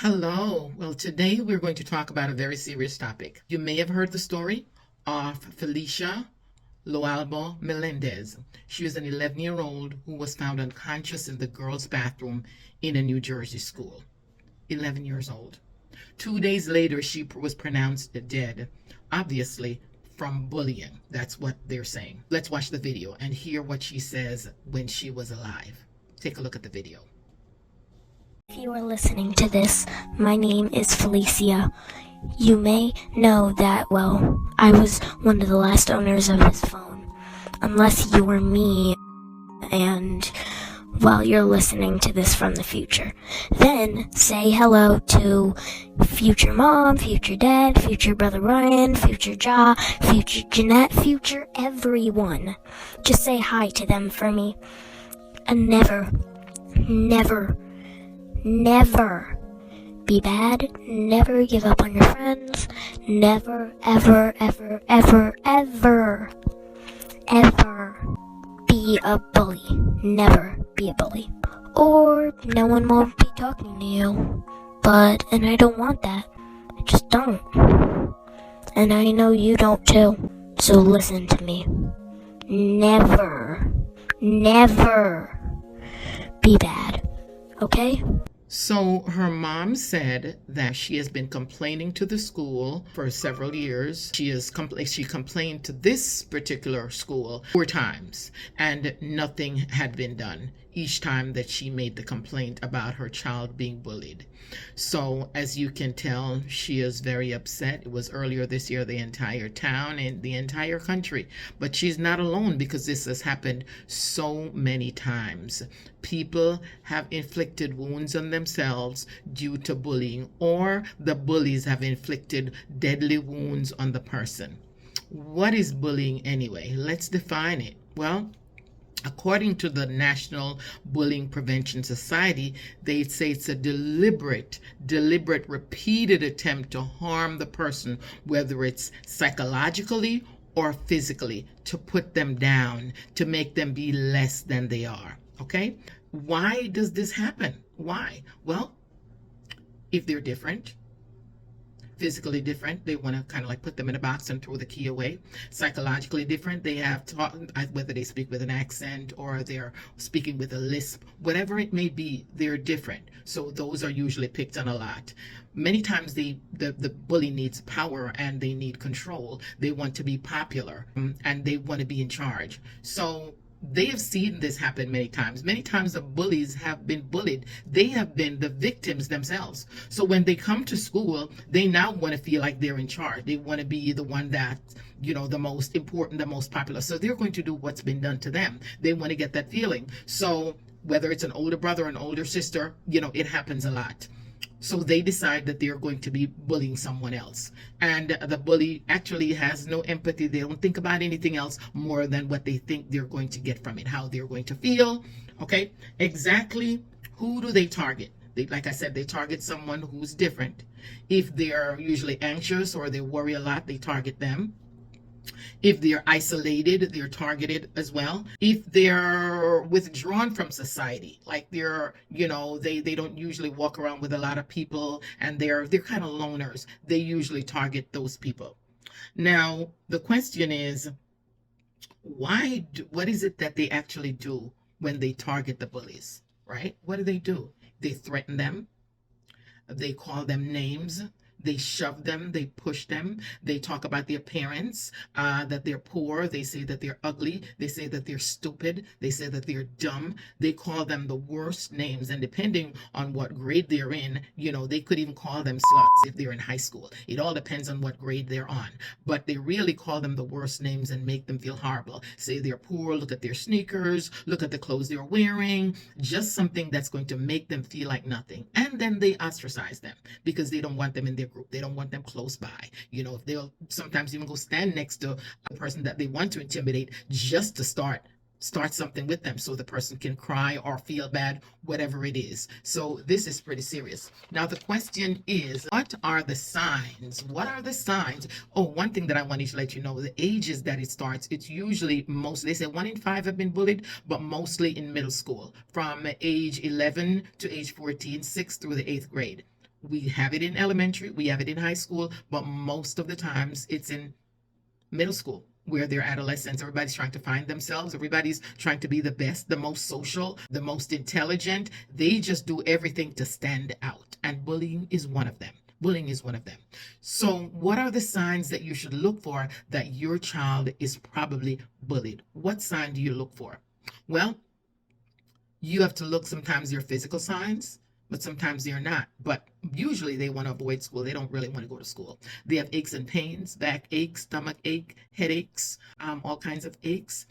Hello. Well, today we're going to talk about a very serious topic. You may have heard the story of Felicia Loalbo Melendez. She was an 11-year-old who was found unconscious in the girls' bathroom in a New Jersey school. 11 years old. 2 days later, she was pronounced dead, obviously from bullying. That's what they're saying. Let's watch the video and hear what she says when she was alive. Take a look at the video. If you are listening to this, my name is Felicia. You may know that, I was one of the last owners of his phone. Unless you were me, and, you're listening to this from the future. Then say hello to future mom, future dad, future brother Ryan, future Ja, future Jeanette, future everyone. Just say hi to them for me. And never be bad, never give up on your friends, never, ever be a bully. Never be a bully. Or no one won't be talking to you. And I don't want that. I just don't. And I know you don't too. So listen to me. Never be bad. Okay? So her mom said that she has been complaining to the school for several years. She complained to this particular school 4 times, and nothing had been done each time that she made the complaint about her child being bullied. So as you can tell, she is very upset. It was earlier this year, the entire town and the entire country. But she's not alone, because this has happened so many times. People have inflicted wounds on themselves due to bullying, or the bullies have inflicted deadly wounds on the person. What is bullying anyway? Let's define it. Well, according to the National Bullying Prevention Society, they say it's a deliberate, repeated attempt to harm the person, whether it's psychologically or physically, to put them down, to make them be less than they are. Okay? Why does this happen? Why? Well, if they're different, physically different, they want to kind of like put them in a box and throw the key away. Psychologically different, they have taught, whether they speak with an accent or they're speaking with a lisp, whatever it may be, they're different. So those are usually picked on a lot. Many times the bully needs power and they need control. They want to be popular, and they want to be in charge. So they have seen this happen many times. Many times the bullies have been bullied. They have been the victims themselves. So when they come to school, they now want to feel like they're in charge. They want to be the one that, the most important, the most popular. So they're going to do what's been done to them. They want to get that feeling. So whether it's an older brother or an older sister, it happens a lot. So they decide that they're going to be bullying someone else. And the bully actually has no empathy. They don't think about anything else more than what they think they're going to get from it, how they're going to feel. Okay, exactly. Who do they target? Like I said, they target someone who's different. If they're usually anxious or they worry a lot, they target them. If they're isolated, they're targeted as well. If they're withdrawn from society, like they don't usually walk around with a lot of people and they're kind of loners, they usually target those people. Now, the question is, what is it that they actually do when they target the bullies, right? What do? They threaten them. They call them names. They shove them, they push them, they talk about their parents, that they're poor, they say that they're ugly, they say that they're stupid, they say that they're dumb, they call them the worst names, and depending on what grade they're in, they could even call them sluts if they're in high school. It all depends on what grade they're on, but they really call them the worst names and make them feel horrible. Say they're poor, look at their sneakers, look at the clothes they're wearing, just something that's going to make them feel like nothing. And then they ostracize them because they don't want them in their group. They don't want them close by. If they'll sometimes even go stand next to a person that they want to intimidate just to start something with them so the person can cry or feel bad, whatever it is. So this is pretty serious. Now the question is, what are the signs? What are the signs? Oh, one thing that I wanted to let you know, the ages that it starts, it's usually they say 1 in 5 have been bullied, but mostly in middle school, from age 11 to age 14, 6th through the 8th grade. We have it in elementary, we have it in high school, but most of the times it's in middle school where they're adolescents. Everybody's trying to find themselves. Everybody's trying to be the best, the most social, the most intelligent. They just do everything to stand out. And bullying is one of them. Bullying is one of them. So, what are the signs that you should look for that your child is probably bullied? What sign do you look for? Well, you have to look sometimes your physical signs, but sometimes they're not. But usually they want to avoid school. They don't really want to go to school. They have aches and pains, back aches, stomach ache, headaches, all kinds of aches.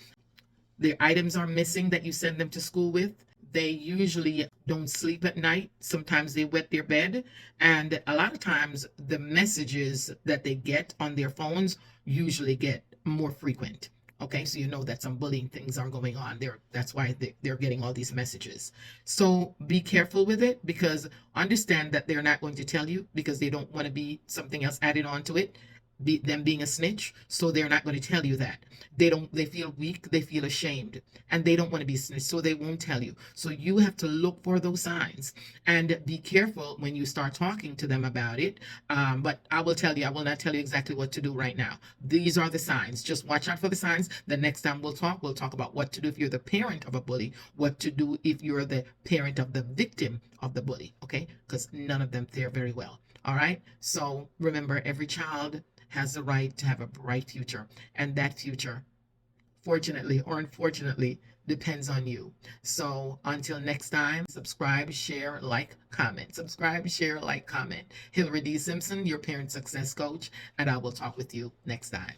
Their items are missing that you send them to school with. They usually don't sleep at night. Sometimes they wet their bed. And a lot of times the messages that they get on their phones usually get more frequent. Okay, so you know that some bullying things are going on there. That's why they're getting all these messages. So be careful with it, because understand that they're not going to tell you because they don't want to be something else added on to it, them being a snitch. So they're not going to tell you that. They feel weak, they feel ashamed, and they don't want to be snitched, so they won't tell you. So you have to look for those signs and be careful when you start talking to them about it. But I will tell you, I will not tell you exactly what to do right now. These are the signs. Just watch out for the signs. The next time we'll talk about what to do if you're the parent of a bully, what to do if you're the parent of the victim of the bully. Okay, because none of them fare very well. All right, so remember, every child has the right to have a bright future, and that future, fortunately or unfortunately, depends on you. So until next time, subscribe, share, like, comment. Subscribe, share, like, comment. Hillary D. Simpson, your parent success coach, and I will talk with you next time.